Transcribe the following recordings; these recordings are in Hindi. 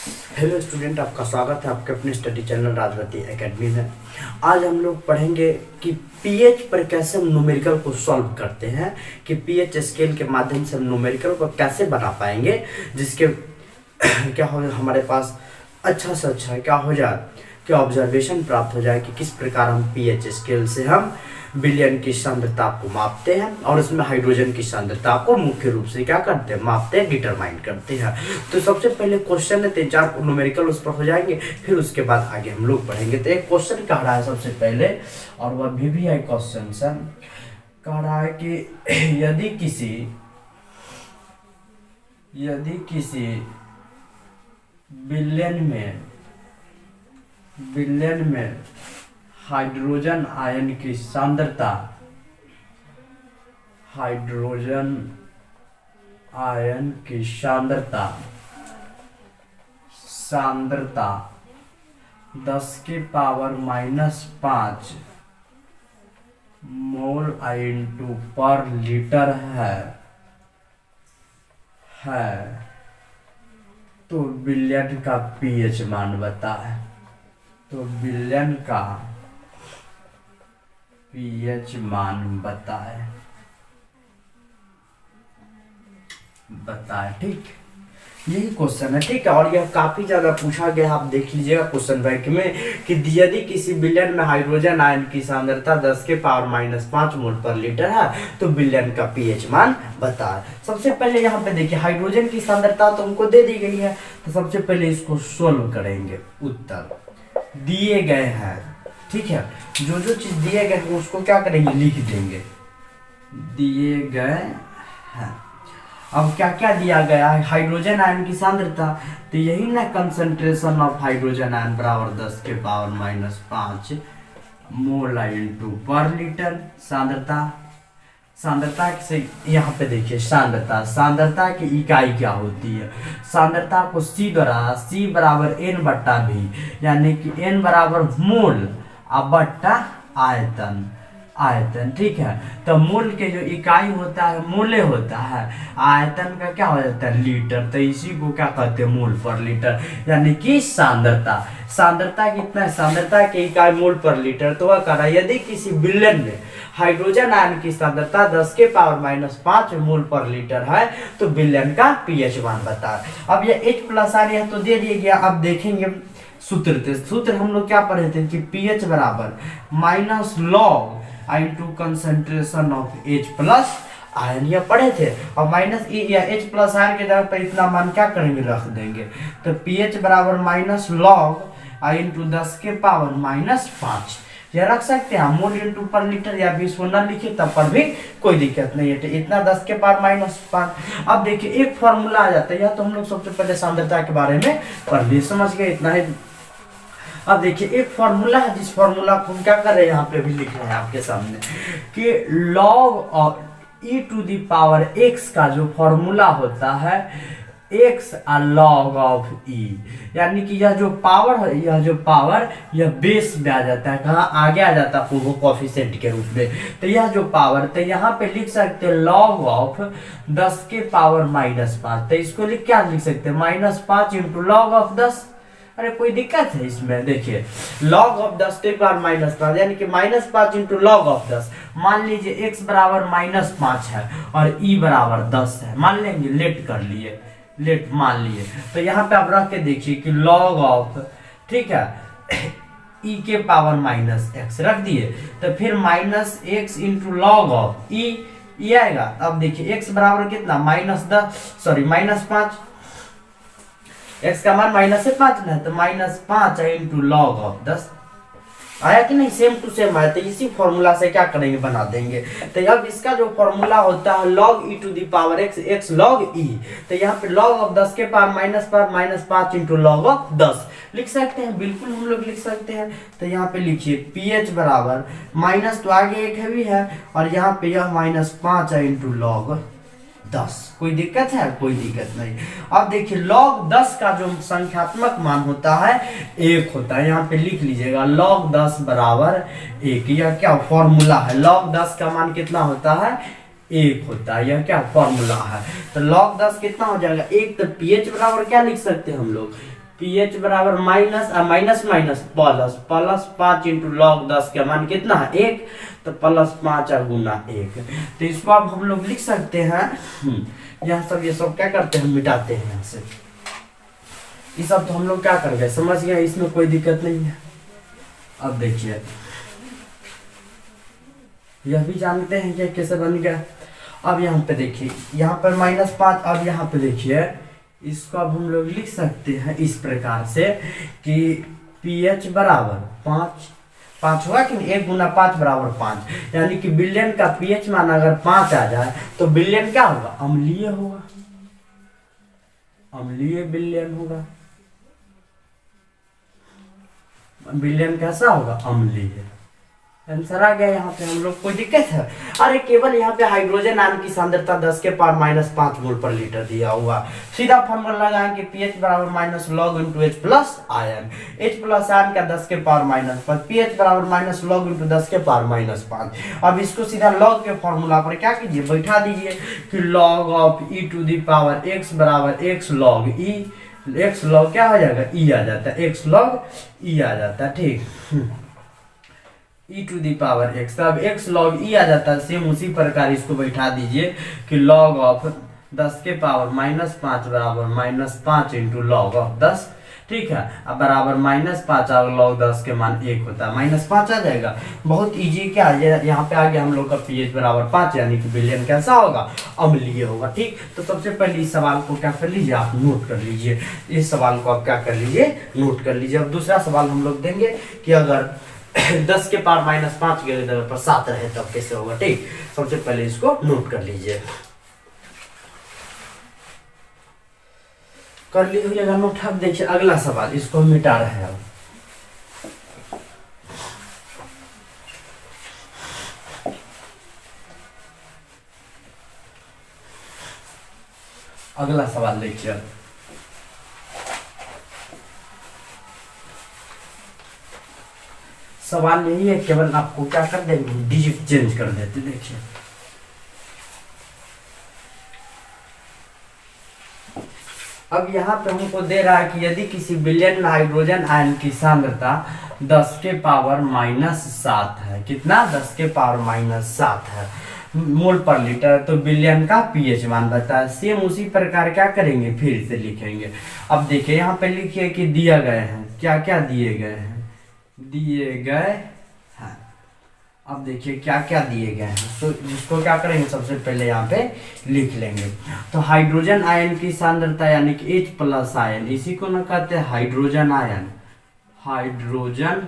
हेलो स्टूडेंट, आपका स्वागत है आपके अपने स्टडी चैनल राजवती एकेडमी में। आज हम लोग पढ़ेंगे कि पीएच पर कैसे हम न्यूमेरिकल को सॉल्व करते हैं, कि पीएच स्केल के माध्यम से हम न्यूमेरिकल को कैसे बना पाएंगे जिसके क्या हो हमारे पास अच्छा से अच्छा क्या हो जाए, क्या ऑब्जर्वेशन प्राप्त हो जाए कि किस प्रकार हम पीएच स्केल से हम विलयन की सांद्रता को मापते हैं और उसमें हाइड्रोजन की सांद्रता को मुख्य रूप से क्या करते हैं, मापते हैं, डिटरमाइन करते हैं। तो सबसे पहले क्वेश्चन है, 3-4 न्यूमेरिकल उस पर हो जाएंगे, फिर उसके बाद आगे हम लोग पढ़ेंगे। तो एक क्वेश्चन कह रहा है सबसे पहले, और वह भी है क्वेश्चन है, कह रहा है कि यदि किसी विलयन में हाइड्रोजन आयन की सांद्रता 10⁻⁵ मोल इंटू पर लीटर है तो विलयन का पीएच मान बताए। तो विलयन का पीएच मान बताए, ठीक, यही क्वेश्चन है, ठीक है। और यह काफी ज्यादा पूछा गया, आप देख लीजिएगा क्वेश्चन बैंक में, कि यदि किसी विलयन में हाइड्रोजन आयन की सांद्रता 10⁻⁵ मोल पर लीटर है तो विलयन का पीएच मान बताए। सबसे पहले यहाँ पे देखिए हाइड्रोजन की सांद्रता तो हमको दे दी गई है, तो सबसे पहले इसको सोल्व करेंगे। उत्तर दिए गए हैं, ठीक है, जो चीज दिए गए हैं उसको क्या करेंगे, लिख देंगे, दिए गए हैं। अब क्या क्या दिया गया है, हाइड्रोजन आयन की सांद्रता, तो यही ना, कंसंट्रेशन ऑफ हाइड्रोजन आयन बराबर 10⁻⁵ मोल इंटू पर लीटर। सांद्रता से यहाँ पे देखिए सांद्रता की इकाई क्या होती है, सांद्रता को C बराबर N/V, यानी कि N बराबर मोल बट्टा आयतन, ठीक है। तो मोल के जो इकाई होता है मोले होता है, आयतन का क्या हो जाता है, लीटर, तो इसी को क्या कहते हैं, मोल पर लीटर, यानी कि सांद्रता कितना है, सांद्रता की इकाई मोल पर लीटर। तो वह कह रहा है यदि किसी विलयन में हाइड्रोजन आयन की सांद्रता 10⁻⁵ मोल पर लीटर है तो विलयन का पीएच मान बता। अब ये H+ आ रहा है तो दे दिया गया। अब देखेंगे सूत्र हम लोग क्या पढ़े थे कि पीएच बराबर -log into concentration of H+ ion, यह पढ़े थे। और -E या H+ आयन के जगह पर इतना मान क्या करेंगे, रख देंगे। तो pH बराबर -log इंटू 10⁻⁵ यह रख सकते हैं, मोल इंटू पर लीटर, या 20 न लिखे तब पर भी कोई दिक्कत नहीं है। तो इतना 10⁻⁵। अब देखिए एक फॉर्मूला आ जाता है, या तो हम लोग सबसे पहले सांद्रता के बारे में पढ़ लिए, समझ गए, इतना ही। अब देखिए एक फॉर्मूला है, जिस फॉर्मूला को हम क्या कर रहे हैं, यहाँ पे भी लिख रहे हैं आपके सामने, कि log और e⁻x का जो फॉर्मूला होता है x log ऑफ e, यानी कि यह जो पावर यह बेस में आ जाता है, कहाँ आगे आ जाता है, वो कोफिशिएंट के रूप में। तो यह जो पावर, तो यहाँ पे लिख सकते हैं log ऑफ 10⁻⁵। तो इसको क्या लिख सकते हैं, -5 इंटू log ऑफ 10। अरे कोई दिक्कत है इसमें, देखिए log ऑफ 10⁻⁵, यानी कि -5 इंटू log ऑफ 10। मान लीजिए x बराबर -5 है और e बराबर 10 है, मान लेंगे, लेट मान लिए। तो यहाँ पे आप रख के देखिए कि log ऑफ, ठीक है, e के पावर -x रख दिए, तो फिर -x into log of e आएगा। अब देखिए x बराबर कितना, -5, x का मान -5 ना, तो -5 इंटू log ऑफ 10 आया कि नहीं, सेम टू सेम आया। तो इसी फॉर्मूला से क्या करेंगे, बना देंगे। तो अब इसका जो फॉर्मूला होता है log e⁻x x log e, तो यहाँ पे log of 10⁻⁻5 into log of 10 लिख सकते हैं, बिल्कुल हम लोग लिख सकते हैं। तो यहाँ पे लिखिए pH बराबर माइनस, तो आगे एक है भी है, और यहाँ पे यह -5 है इंटू log 10। कोई दिक्कत है, कोई दिक्कत नहीं। अब देखिए log 10 का जो संख्यात्मक मान होता है 1 होता है, यहाँ पे लिख लीजिएगा log 10 बराबर 1। यह क्या फॉर्मूला है, log 10 का मान कितना होता है, 1 होता है, यह क्या फॉर्मूला है। तो log 10 कितना हो जाएगा 1, तो pH बराबर क्या लिख सकते हैं हम लोग, pH बराबर minus minus minus plus plus 5 into log 10 का मान कितना है 1, तो प्लस 5 गुना 1। तो इसको अब हम लोग लिख सकते हैं, यहाँ सब ये सब क्या करते हैं, मिटाते हैं यहाँ से। ये सब तो हम लोग क्या कर गए, समझ गए, इसमें कोई दिक्कत नहीं है। अब देखिए यह भी जानते हैं कि कैसे बन गया। अब यहाँ पे देखिए, यहाँ पर -5, अब यहाँ पे देखिए इसको अब हम लोग लिख सकते हैं इस प्रकार से कि pH बराबर 5 होगा कि 1 गुना 5 बराबर 5, यानी कि बिलियन का pH मान अगर 5 आ जाए तो बिलियन क्या होगा, अम्लीय होगा, अम्लीय बिलियन होगा। बिलियन कैसा होगा, अम्लीय। आंसर आ गया। यहाँ पे हम लोग कोई दिक्कत है, अरे केवल यहाँ पे हाइड्रोजन आयन की सांद्रता 10 के पावर -5 मोल पर लीटर दिया हुआ। सीधा फॉर्मूला लगाएं कि pH बराबर minus log into H plus ion, H plus ion का 10 के पावर -5, pH बराबर माइनस लॉग इंटू 10 के पावर -5। अब इसको सीधा लॉग के फॉर्मूला पर क्या कीजिए, बैठा दीजिए कि log of e to the power x बराबर x log e, x log क्या हो जाएगा, e आ जाता है, x लॉग e आ जाता है, ठीक, e to the power x। तब x log e आ जाता है। सेम उसी प्रकार इसको बैठा दीजिए कि log ऑफ 10 के पावर -5 बराबर -5 इंटू लॉग ऑफ 10, ठीक है। अब बराबर -5 और log 10 के मान 1 होता है, -5 आ जाएगा। बहुत इजी, क्या यहाँ पे आ गया हम लोग का pH बराबर 5, यानी कि बिलियन कैसा होगा, अम्लीय होगा, ठीक। तो सबसे पहले इस सवाल को क्या कर लीजिए, आप नोट कर लीजिए, इस सवाल को आप क्या कर लीजिए, नोट कर लीजिए। अब दूसरा सवाल हम लोग देंगे कि अगर 10 के पावर -5 के जगह पर 7 रहे तब कैसे होगा, ठीक। सबसे पहले इसको नोट कर लीजिए, कर लीजिएगा नोट। अब देखिए अगला सवाल, इसको मिटा रहे हैं। अगला सवाल देखिए, सवाल यही है, केवल आपको क्या कर देंगे, डिजिट चेंज कर देते। देखिए अब यहाँ पे हमको दे रहा है कि यदि किसी बिलियन हाइड्रोजन आयन की सांद्रता 10 के पावर -7 है, कितना, 10 के पावर -7 है मोल पर लीटर, तो बिलियन का pH मान बताया। सेम उसी प्रकार क्या करेंगे, फिर से लिखेंगे। अब देखिए यहाँ पे लिखिए कि दिया गए हैं, क्या क्या दिए गए हैं, दिए गए हैं। अब देखिए क्या क्या दिए गए हैं, तो इसको क्या करेंगे, सबसे पहले यहाँ पे लिख लेंगे। तो हाइड्रोजन आयन की सांद्रता यानी कि H प्लस आयन, इसी को ना कहते हैं हाइड्रोजन आयन, हाइड्रोजन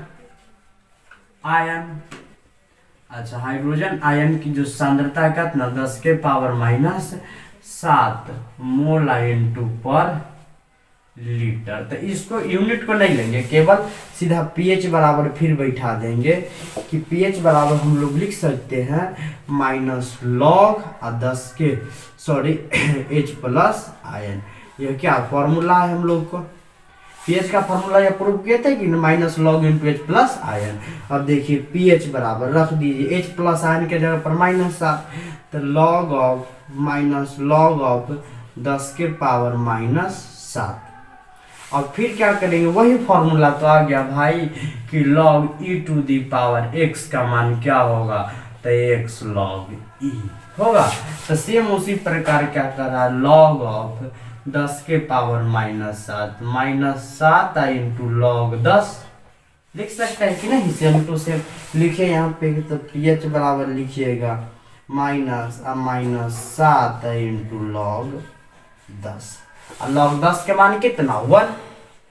आयन। अच्छा, हाइड्रोजन आयन की जो सांद्रता है कितना, 10 के पावर -7 मोल इंटू पर लीटर। तो इसको यूनिट को नहीं लेंगे, केवल सीधा pH बराबर फिर बैठा देंगे कि pH बराबर हम लोग लिख सकते हैं माइनस लॉग 10 के H प्लस आयन। यह क्या फॉर्मूला है हम लोग को, pH का फॉर्मूला या प्रूव किए थे कि minus log into H plus ion. अब देखिए pH बराबर रख दीजिए, H प्लस आयन के जगह पर -7, तो log of minus log of 10 के पावर -7। और फिर क्या करेंगे, वही फॉर्मूला तो आ गया भाई कि log e to the power x का मान क्या होगा, तो x log e होगा। तो सेम उसी प्रकार क्या कर रहा है, log ऑफ 10 के पावर -7 इंटू लॉग 10 लिख सकते हैं कि नहीं, सेम टू सेम लिखिए यहाँ पे। तो pH बराबर लिखिएगा -7 इंटू लॉग 10, लॉग 10 के मान कितना, 1,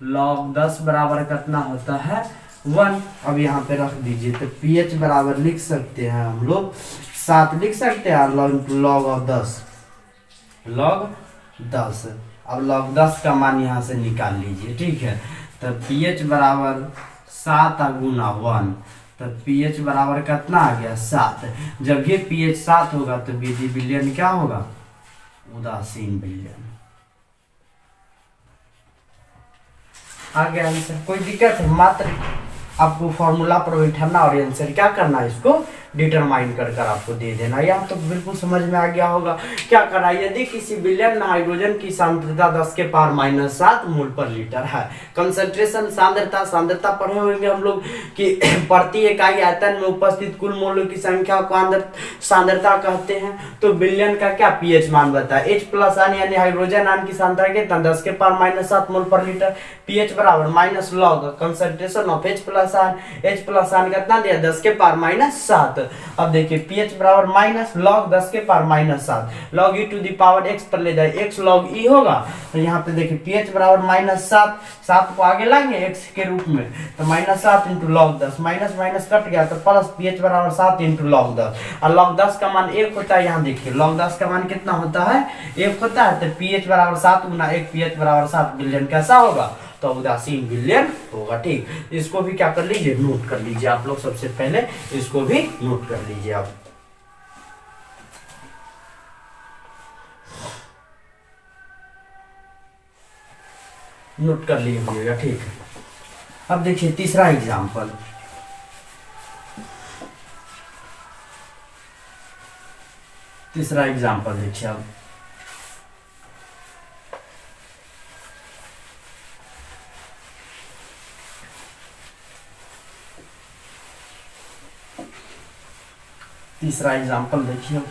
लॉग 10 बराबर कितना होता है, 1। अब यहाँ पे रख दीजिए, तो pH बराबर लिख सकते हैं हम लोग 7 लिख सकते हैं, लॉग ऑफ 10, लॉग 10। अब लॉग 10 का मान यहाँ से निकाल लीजिए, ठीक है। तो pH बराबर 7 गुना 1, तो pH बराबर कितना आ गया, 7। जब ये pH 7 होगा तो विधि बिलियन क्या होगा, उदासीन बिलियन। आ गया आंसर, कोई दिक्कत है, मात्र आपको फॉर्मूला पर बैठाना और आंसर क्या करना है, इसको डिटरमाइन कर कर आपको दे देना। यहाँ तो बिल्कुल समझ में आ गया होगा। क्या करना, यदि किसी विलयन में हाइड्रोजन की सांद्रता 10⁻⁷ मोल पर लीटर है, कंसंट्रेशन सांद्रता, सांद्रता पढ़े होंगे हम लोग कि प्रति इकाई आयतन में उपस्थित कुल मोलों की संख्या को सांद्रता कहते हैं। तो विलयन का क्या पीएच मान बताया, H+ यानी हाइड्रोजन आयन की सांद्रता कितना 10⁻⁷ मोल पर लीटर, पीएच बराबर minus log concentration of H+ ion कितना दिया 10⁻⁷। अब देखिए पीएच बराबर minus log 10⁻⁷, log e to the power x पर ले जाए, x log e होगा। तो यहाँ पे देखिए pH बराबर -7, 7 को आगे लाएंगे x के रूप में, तो -7 into log 10, minus minus cut गया तो प्लस, pH बराबर 7 इंटू log 10, और log 10 का मान 1 होता है। यहाँ देखिए log 10 का मान कितना होता है, 1 होता है। तो pH बराबर 7 गुना 1, pH बराबर 7, विलयन कैसा होगा, तो उदासीन विलयन होगा। ठीक, इसको भी क्या कर लीजिए, नोट कर लीजिए आप लोग। सबसे पहले इसको भी नोट कर लीजिए आप। नोट कर लीजिएगा। ठीक है, अब देखिए तीसरा एग्जाम्पल। तीसरा एग्जाम्पल देखिए अब। तीसरा एग्जाम्पल देखिए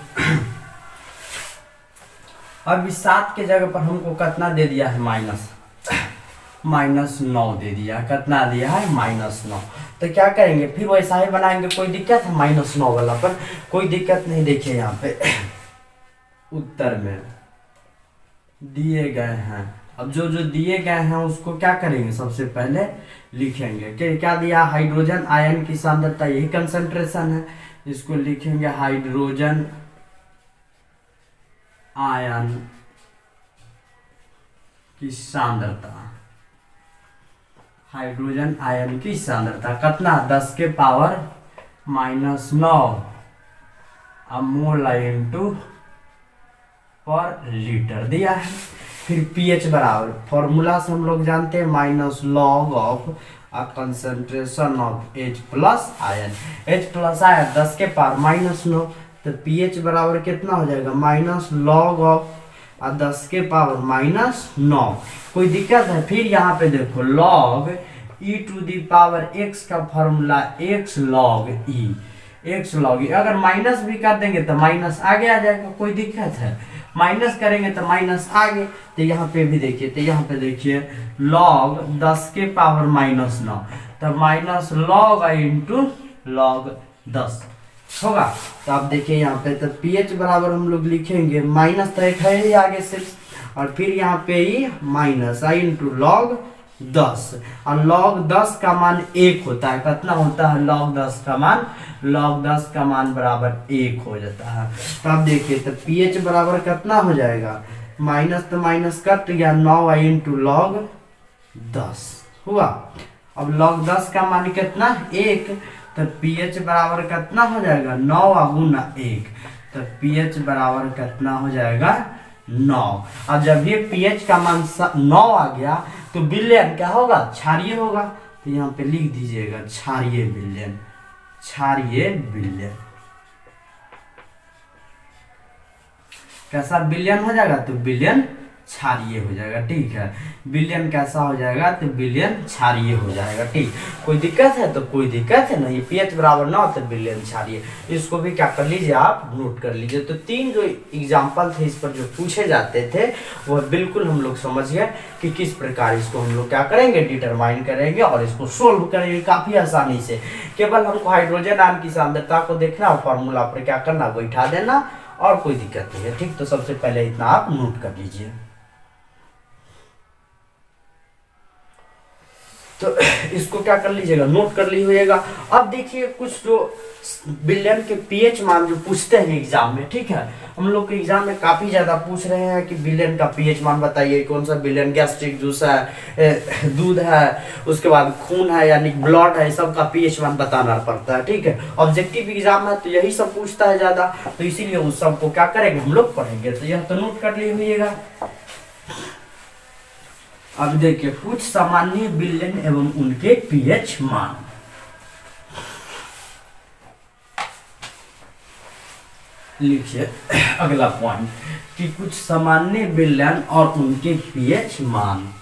अब इस 7 के जगह पर हमको कितना दे दिया है, -9 दे दिया। कितना दिया है, -9। तो क्या करेंगे, फिर वैसा ही बनाएंगे। कोई दिक्कत है -9 वाला पर, कोई दिक्कत नहीं। देखिए यहाँ पे उत्तर में दिए गए हैं, अब जो जो दिए गए हैं उसको क्या करेंगे, सबसे पहले लिखेंगे कि क्या दिया, हाइड्रोजन आयन की सांद्रता, यही कंसंट्रेशन है, इसको लिखेंगे हाइड्रोजन आयन की सांद्रता। हाइड्रोजन आयन की सांद्रता कितना, 10⁻⁹ मोल इंटू पर लीटर दिया है। फिर पीएच बराबर, फॉर्मूला से हम लोग जानते हैं -log of concentration of H+ ion. H+ ion 10⁻⁹, तो pH बराबर कितना हो जाएगा, -log ऑफ 10⁻⁹। कोई दिक्कत है, फिर यहाँ पे देखो log e to the power x का फॉर्मूला x log e, अगर माइनस भी कर देंगे तो माइनस आगे आ जाएगा। कोई दिक्कत है, माइनस करेंगे तो माइनस आगे। तो यहाँ पे भी देखिए, तो यहाँ पे देखिए log 10⁻⁹, तो -log इंटू log 10 होगा। तो आप देखिए यहाँ पे, तो pH बराबर हम लोग लिखेंगे, माइनस तो एक है ही आगे से, और फिर यहाँ पे ही माइनस i इंटू log 10, और log 10 का मान 1 होता है। कितना होता है log 10 का मान, log 10 का मान बराबर 1 हो जाता है। तो आप देखिए, तो pH बराबर कितना हो जाएगा, माइनस तो माइनस कट गया, 9i इंटू log 10 हुआ। अब log 10 का मान कितना, 1, तो pH बराबर कितना हो जाएगा, 9 गुना 1, तो pH बराबर कितना हो जाएगा, 9। और जब ये pH का मान 9 आ गया तो विलयन क्या होगा, क्षारीय होगा। तो यहाँ पे लिख दीजिएगा क्षारीय विलयन, क्षारीय विलयन। कैसा विलयन हो जाएगा, तो विलयन क्षारीय हो जाएगा। ठीक है, विलयन कैसा हो जाएगा, तो विलयन क्षारीय हो जाएगा। ठीक, कोई दिक्कत है, तो कोई दिक्कत है नहीं। pH बराबर 9 तो विलयन क्षारीय, इसको भी क्या कर लीजिए आप, नोट कर लीजिए। तो 3 जो एग्जाम्पल थे इस पर जो पूछे जाते थे वह बिल्कुल हम लोग समझ गए कि किस प्रकार इसको हम लोग क्या करेंगे, डिटरमाइन करेंगे और इसको सोल्व करेंगे काफी आसानी से। केवल हमको हाइड्रोजन आयन की सांद्रता को देखना और फॉर्मूला पर क्या करना, बैठा देना, और कोई दिक्कत नहीं है। ठीक, तो सबसे पहले इतना आप नोट कर लीजिए। तो इसको क्या कर लीजिएगा, नोट कर लीजिएगा। अब देखिए कुछ जो विलयन के पीएच मान जो पूछते हैं एग्जाम में, ठीक है, हम लोग के एग्जाम में काफी ज्यादा पूछ रहे हैं कि विलयन का पीएच मान बताइए, कौन सा विलयन, गैस्ट्रिक जूस है, दूध है, उसके बाद खून है यानी ब्लड है, सब का पीएच मान बताना पड़ता है। ठीक है, ऑब्जेक्टिव एग्जाम है तो यही सब पूछता है ज्यादा, तो इसीलिए उस सबको क्या करेंगे, हम लोग पढ़ेंगे। तो यह तो नोट कर लीजिएगा। अब देखिए कुछ सामान्य विलयन एवं उनके पीएच मान। लिखिए अगला पॉइंट कि कुछ सामान्य विलयन और उनके पीएच मान।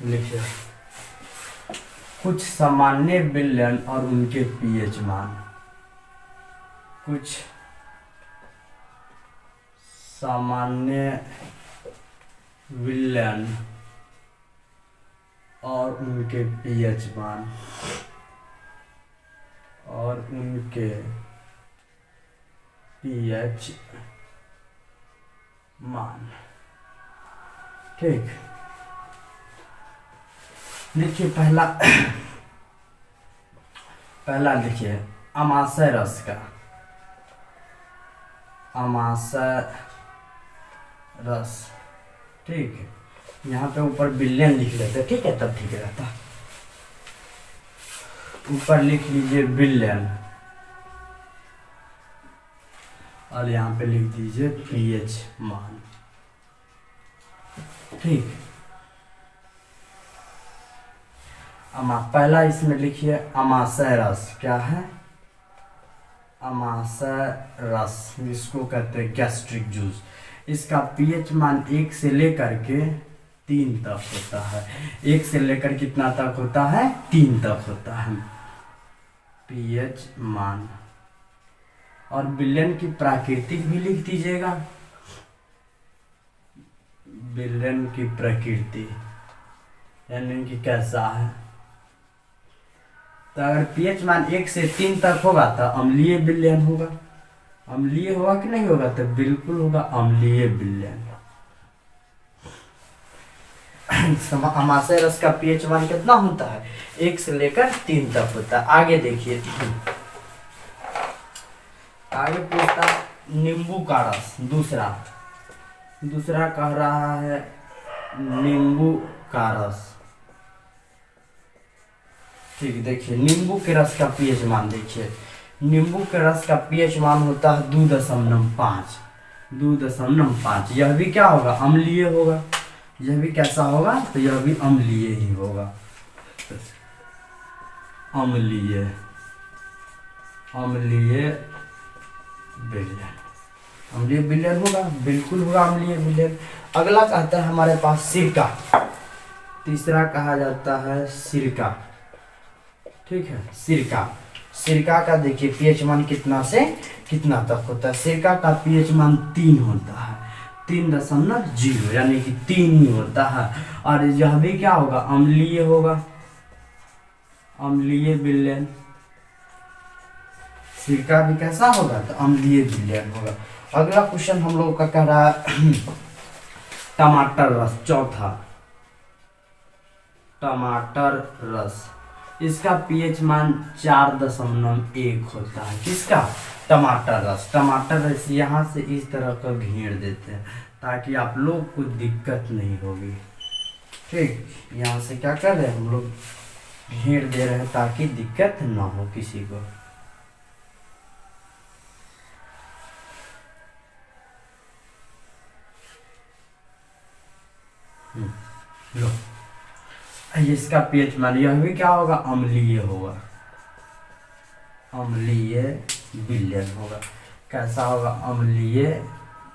लिखिए कुछ सामान्य विलयन और उनके पीएच मान। कुछ सामान्य विलयन और उनके पीएच मान और उनके पीएच मान। ठीक, लिखिए पहला लिखिए अमाशय रस का। अमाशय रस, ठीक है। यहाँ पे ऊपर विलयन लिख लेते, ठीक है, तब ठीक रहता। ऊपर लिख लीजिए विलयन और यहाँ पे लिख दीजिए पीएच मान। ठीक, पहला इसमें लिखिए अमाशय रस। क्या है? अमाशय रस, जिसको कहते हैं गैस्ट्रिक जूस। इसका पीएच मान 1 से लेकर के 3 तक होता है। 1 से लेकर कितना तक होता है? 3 तक होता है पीएच मान। और विलयन की प्राकृतिक भी लिख दीजिएगा। विलयन की प्रकृति यानी कि कैसा है। तो अगर पीएच मान 1 से 3 तक होगा तो अम्लीय विलयन होगा। अम्लीय होगा कि नहीं होगा? तो बिल्कुल होगा अम्लीय विलयन। अमाशय रस का पीएच मान कितना होता है? 1 से लेकर 3 तक होता है। आगे देखिए, आगे पूछता नींबू का रस। दूसरा कह रहा है नींबू का रस। ठीक, देखिए नींबू के रस का पीएच मान देखिए। नींबू के रस का पीएच मान होता है 2.5। 2.5। यह भी क्या होगा? अम्लीय होगा। यह भी कैसा होगा? तो यह भी अम्लीय ही होगा। अम्लीय विलयन। अम्लीय विलयन होगा, बिल्कुल होगा अम्लीय विलयन। अगला कहता है हमारे पास सिरका। तीसरा कहा जाता है सिरका। ठीक है, सिरका का देखिए पीएच मान कितना से कितना तक होता है? सिरका का पीएच मान 3 होता है। 3.0 यानी कि 3 ही होता है। और यह भी क्या होगा? अम्लीय होगा, अम्लीय विलयन। सिरका भी कैसा होगा? तो अम्लीय विलयन होगा। अगला क्वेश्चन हम लोग का कह रहा है टमाटर रस। चौथा टमाटर रस। इसका पीएच मान 4.1 होता है। किसका? टमाटर रस। टमाटर रस यहाँ से इस तरह का घेर देते हैं ताकि आप लोग को दिक्कत नहीं होगी। ठीक, यहाँ से क्या कर रहे हैं हम लोग? घेर दे रहे हैं ताकि दिक्कत ना हो किसी को। लो, इसका पीएच मान यह भी क्या होगा? अम्लीय होगा, अम्लीय विलयन होगा। कैसा होगा? अम्लीय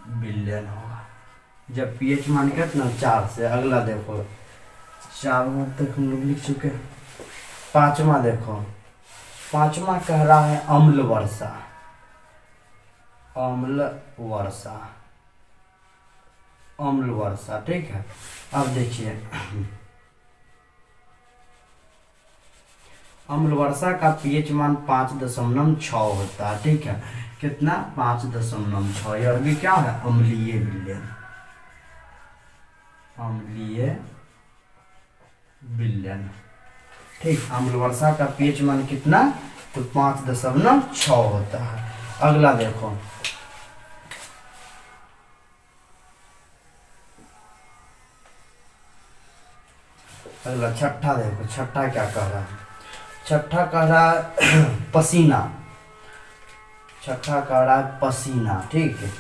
विलयन होगा। जब पीएच मान कितना 4 से। अगला देखो 4वां तक हम लोग लिख चुके हैं। 5वां देखो, 5वां कह रहा है अम्ल वर्षा। अम्ल वर्षा, ठीक है। अब देखिए अम्ल वर्षा का पीएच मान 5.6 होता है। ठीक है, कितना? 5.6। यह भी क्या है? अम्लीय विलयन, अम्लीय विलयन। ठीक, अम्ल वर्षा का पीएच मान कितना? तो 5.6 होता है। अगला देखो अगला छठा देखो। छठा क्या कह रहा है? छठा कह रहा है पसीना। छठा का रहा है पसीना, ठीक है,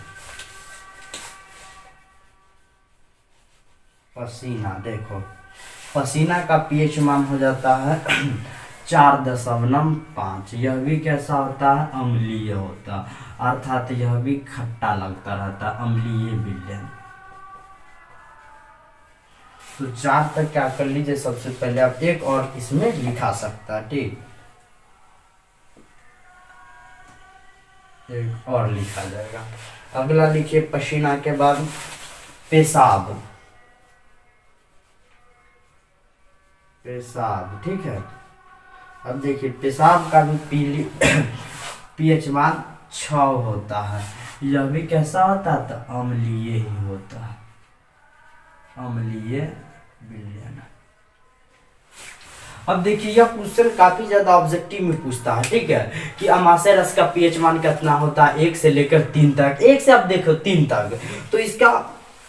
पसीना। देखो पसीना का पीएच मान हो जाता है 4.5। यह भी कैसा होता है, अम्लीय होता, अर्थात यह भी खट्टा लगता रहता, अम्लीय विलयन। तो 4 तक क्या कर लीजिए, सबसे पहले आप एक और इसमें लिखा सकता है, ठीक, एक और लिखा जाएगा। अगला लिखिए पसीना के बाद पेशाब, पेशाब, ठीक है। अब देखिए पेशाब का भी पीएच मान 6 होता है, यह भी कैसा होता है, तो अम्लीय ही होता है, अम्लीय विलयन। अब देखिए यह क्वेश्चन काफी ज्यादा ऑब्जेक्टिव में पूछता है, ठीक है, कि अमाशय रस का पीएच मान कितना होता है 1 से लेकर 3 तक, 1 से अब देखो 3 तक, तो इसका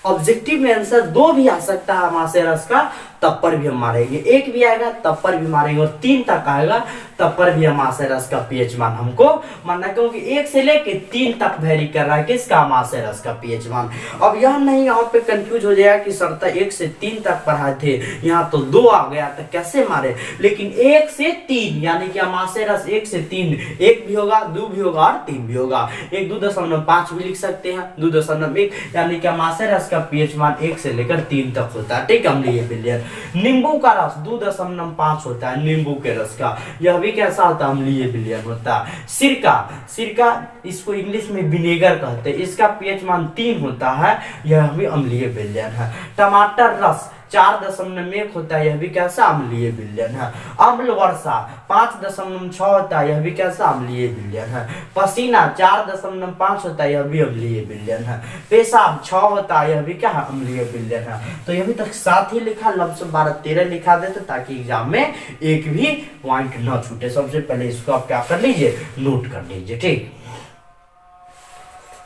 ऑब्जेक्टिव में आंसर 2 भी आ सकता है अमाशय रस का, तब पर भी हम मारेंगे, 1 भी आएगा तब पर भी मारेंगे, और 3 तक आएगा तब पर भी अमाशय रस का पीएच मान हमको मानना, क्योंकि 1 से लेके 3 तक वेरी कर रहा है किसका, अमाशय रस का पीएच मान। अब यह नहीं यहाँ पे कंफ्यूज हो जाएगा कि सर 1 से 3 तक पढ़ाए थे, यहाँ तो 2 आ गया तो कैसे मारे, लेकिन 1 से 3 यानी कि अमाशय रस 1 से 3, 1 भी होगा, 2 भी होगा और 3 भी होगा, 1 2.5 भी लिख सकते हैं, 2.1, यानी कि अमाशय रस का पीएच मान 1 से लेकर 3 तक होता है, ठीक, अम्लीय विलयन। नींबू का रस 2.5 होता है, नींबू के रस का, यह भी कैसा होता है, अम्लीय विलयन होता है। सिरका, सिरका इसको इंग्लिश में विनेगर कहते हैं, इसका पीएच मान 3 होता है, यह भी अम्लीय विलयन है। टमाटर रस 4.1 होता है, यह भी कैसा, अम्लीय विलयन है। अम्ल वर्षा 5.6 होता है, यह भी कैसा, अम्लीय विलयन है। पसीना 4.5 होता है, यह भी अम्लीय विलयन है। पेशाब 6 होता है, यह भी क्या है, अम्लीय विलयन है। तो यह भी तक साथ ही लिखा, लमसम 12-13 लिखा देते ताकि एग्जाम में एक भी पॉइंट न छूटे। सबसे पहले इसको आप क्या कर लीजिए, नोट कर लीजिए, ठीक,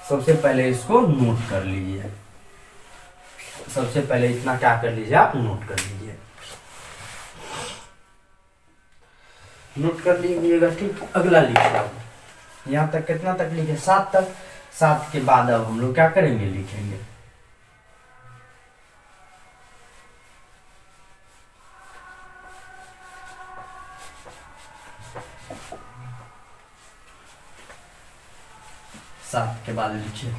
सबसे पहले इसको नोट कर लीजिए, सबसे पहले इतना क्या कर लीजिए, आप नोट कर लीजिए, नोट कर लीजिएगा, ठीक। अगला लिखिए, यहाँ तक कितना तक लिखे, 7 तक। 7 के बाद अब हम लोग क्या करेंगे, लिखेंगे। सात के बाद लिखिए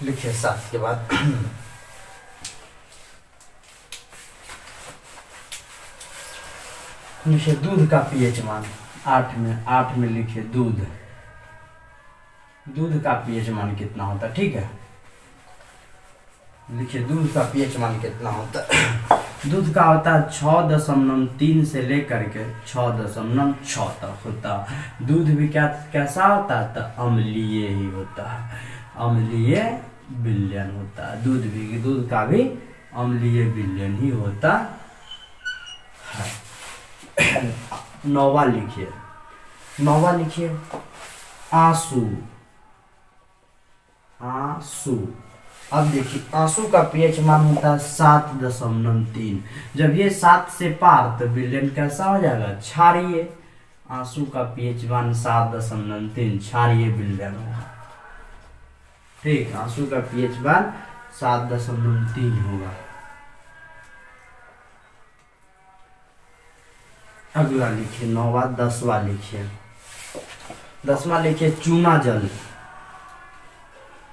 लिखिए 7 के बाद लिखिए दूध का पीएच मान 8 में लिखिए दूध, दूध का पीएच मान कितना होता है, ठीक है, लिखिए दूध का पीएच मान कितना होता है। दूध का होता है 6.3 से लेकर के 6.6 तक होता है। दूध भी क्या कैसा होता है, तो अम्लीय ही होता है, अम्लीय विलयन होता है। दूध भी, दूध का भी अम्लीय विलयन ही होता है। 9वां लिखिए, 9वां लिखिए आंसू, आंसू। अब देखिए आंसू का पीएच मान होता है 7.3। जब ये 7 से पार तो विलयन कैसा हो जाएगा, क्षारीय। आंसू का पीएच मान 7.3 क्षारीय विलयन होगा, ठीक, आंसू का पीएच मान 7.3 होगा। अगला लिखिए 9वां। 10वां लिखिए, 10वां लिखिए चूना जल।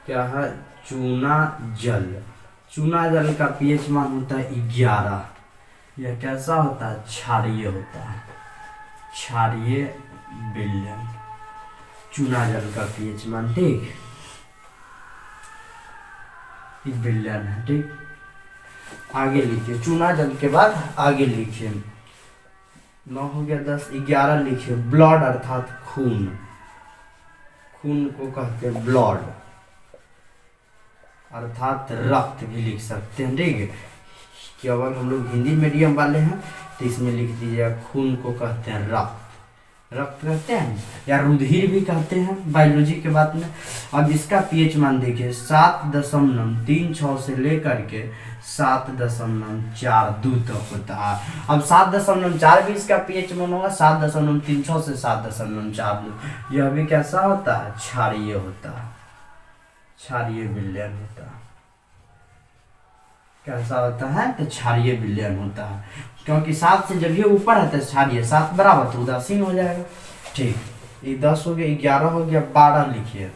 क्या है, चूना जल। चूना जल का पीएच मान होता है 11। यह कैसा होता है, क्षारीय होता है, क्षारीय विलयन। चूना जल का पीएच मान, ठीक, विलयन है, ठीक। आगे लिखिए चूना जल के बाद आगे लिखिए 9 हो गया, 10, 11 लिखिए ब्लड अर्थात खून। खून को कहते हैं ब्लड अर्थात रक्त भी लिख सकते हैं, ठीक है। कि अगर हम लोग हिंदी मीडियम वाले हैं तो इसमें लिख दीजिएगा खून को कहते हैं रक्त, रक्त कहते हैं या रुधिर भी कहते हैं बायोलॉजी के बात में। अब इसका पीएच मान देखिए 7.36 से लेकर के 7.42 तक होता है। अब 7.4 भी इसका पीएच मान होगा, 7.36 से 7.42। यह भी कैसा होता है, क्षारीय होता है, क्षारीय विलयन होता है। कैसा होता है, तो क्षारीय विलयन होता है, क्योंकि 7 से जब ये ऊपर है तो क्षारीय, 7 बराबर तो उदासीन हो जाएगा। ठीक, ये 10 हो गया, 11 हो गया, 12 लिखिए।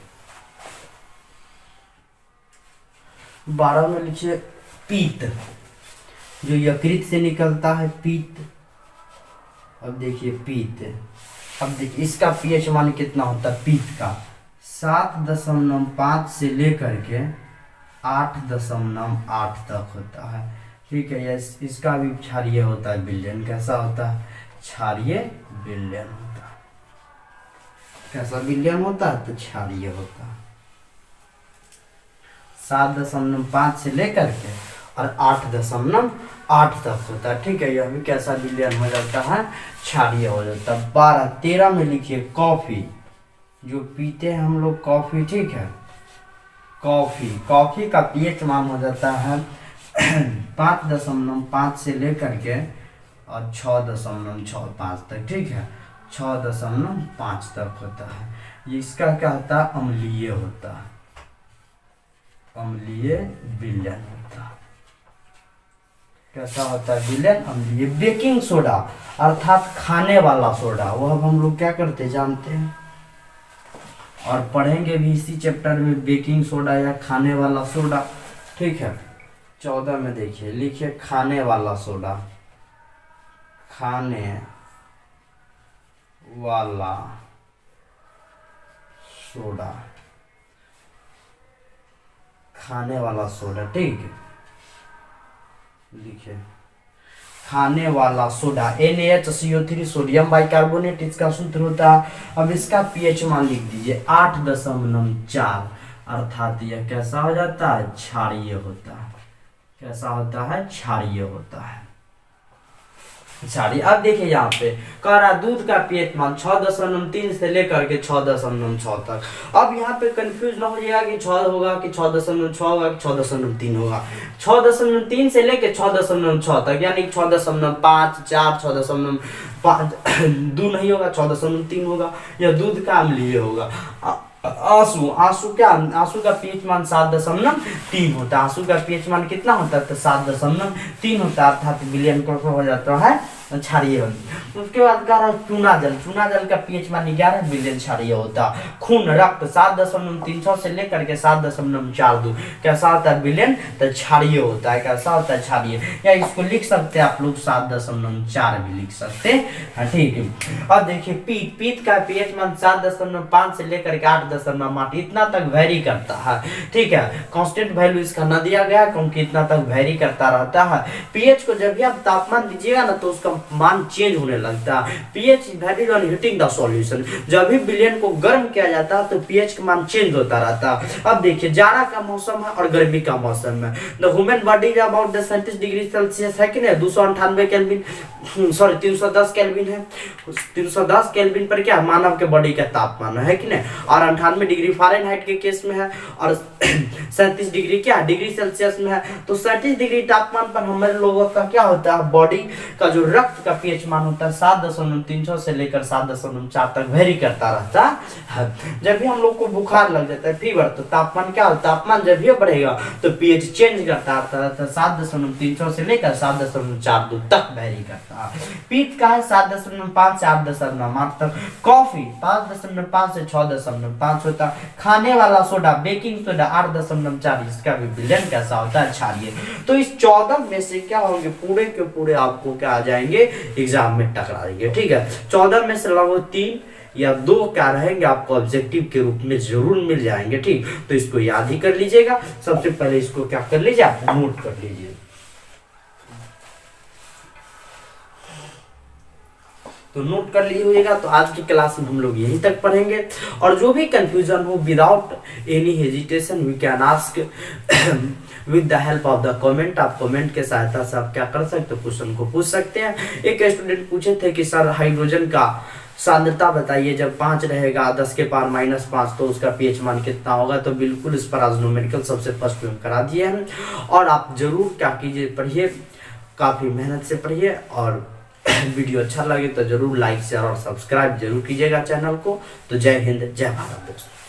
12 में लिखिए पीत, जो यकृत से निकलता है पीत। अब देखिए पीत, अब देखिए इसका पीएच मान कितना होता है पीत का, 7.5 से लेकर के 8.8 तक होता है। ठीक है, यस, इसका भी क्षारीय होता है विलयन। कैसा होता है, क्षारीय विलयन होता है। कैसा विलयन होता है, तो क्षारीय होता है। 7.5 से लेकर के और 8.8 तक होता है। ठीक है, यह भी कैसा विलयन हो जाता है, क्षारीय हो जाता है। 12, 13 में लिखिए कॉफी, जो पीते हैं हम लोग कॉफी। ठीक है, कॉफी, कॉफी का पीएच मान हो जाता है 5.5 से लेकर के और 6.65 तक। ठीक है, 6.5 तक होता है। इसका क्या होता है, अम्लीय होता है, अम्लीय विलयन होता है। कैसा होता है विलयन, अम्लीय। बेकिंग सोडा अर्थात खाने वाला सोडा, वो अब हम लोग क्या करते जानते हैं और पढ़ेंगे भी इसी चैप्टर में, बेकिंग सोडा या खाने वाला सोडा। ठीक है, 14 में देखिए लिखिए खाने वाला सोडा, खाने वाला सोडा, खाने वाला सोडा। ठीक है, लिखिए खाने वाला सोडा, NaHCO3 सोडियम बाइकार्बोनेट इसका सूत्र होता है। अब इसका पीएच मान लिख दीजिए 8.4, अर्थात यह कैसा हो जाता है, क्षारीय होता है। कैसा होता है, क्षारीय होता है, क्षारीय। अब देखिए यहाँ पे कह रहा दूध का पीएच मान 6.3 से लेकर के 6.6 तक। अब यहाँ पे कंफ्यूज ना हो जाएगा कि 6 होगा कि 6.6 होगा कि 6.3 होगा। 6.3 से लेकर 6.6 तक, यानी 6.5, 4, 6.2 नहीं होगा, 6.3 होगा। यह दूध का अम्लीय होगा। आंसू, आंसू क्या, आंसू का पीएच मान 7.3 होता है। आंसू का पीएच मान कितना होता है, तो 7.3 होता है, अर्थात विलयन कैसा हो जाता है, क्षारीय। उसके बाद कह रहा है चूना जल, चूना जल का पीएच मान 11, विलयन क्षारीय होता। खून, रक्त 7.3 से लेकर के 7.42, कैसा होता है विलयन, तो क्षारीय होता है। कैसा होता है, क्षारीय। या इसको लिख सकते हैं आप लोग 7.4 भी लिख सकते हैं। ठीक है, अब देखिए पीत, पीत का पीएच मान 7.5 से लेकर के 8.8 इतना तक वेरी करता है। ठीक है, कांस्टेंट वैल्यू इसका न दिया गया क्योंकि इतना तक वेरी करता रहता है। पीएच को जब भी आप तापमान दीजिएगा ना तो उसका मान चेंज होने लगता है। PH varies on heating the solution, जब भी विलयन को गर्म किया जाता है तो पीएच का मान चेंज होता रहता है। अब देखिए जाड़ा का मौसम है और गर्मी का मौसम है। The human body is about 37 degree Celsius है कि नहीं, 298 केल्विन, सॉरी 310 केल्विन है। 310 केल्विन पर क्या मानव के बॉडी का तापमान है कि नहीं, और 98 डिग्री फ़ारेनहाइट के केस में है, और 37 डिग्री क्या डिग्री सेल्सियस में है। तो 37 डिग्री तापमान पर हमारे लोगों का क्या होता है, बॉडी का जो रक्त का पीएच मान होता है 7.3 से लेकर 7.4 तक वेरी करता रहता है। जब भी हम लोग को बुखार लग जाता है, फीवर, तो तापमान क्या होता है, तापमान जब भी बढ़ेगा तो पीएच चेंज करता है, 7.3 से लेकर 7.42 तक वेरी करता है। पीत का है 7.5 से 8.8 तक। कॉफी 5.5 से 6.5 होता है। खाने वाला सोडा, बेकिंग सोडा 8.4, इसका भी विलयन कैसा होता है, क्षारीय। तो इस 14 में से क्या होंगे, पूरे के पूरे आपको क्या आ जाएंगे, एग्जाम में टकरा देंगे। ठीक है, 14 में से लगभग 3 या 2 क्या रहेंगे आपको ऑब्जेक्टिव के रूप में जरूर मिल जाएंगे। ठीक, तो इसको याद ही कर लीजिएगा। सबसे पहले इसको क्या कर लीजिए, आप नोट कर लीजिए। तो नोट कर लिए होइएगा। तो आज की क्लास में हम लोग यहीं तक पढ़ेंगे, और जो भी कंफ्यूजन हो without any hesitation we can ask with the help of the comment. आप कमेंट के सहायता से आप क्या कर सकते हो, क्वेश्चन को पूछ सकते हैं। एक स्टूडेंट पूछे थे कि सर हाइड्रोजन का सांद्रता बताइए, जब 5 रहेगा 10 के पावर -5 तो उसका पीएच मान कितना होगा। तो बिल्कुल इस पर आज न्यूमेरिकल सबसे फर्स्ट में करा दिए हैं। और आप जरूर क्या कीजिए, पढ़िए, काफ़ी मेहनत से पढ़िए, और वीडियो अच्छा लगे तो जरूर लाइक शेयर और सब्सक्राइब जरूर कीजिएगा चैनल को। तो जय हिंद, जय भारत दोस्तों।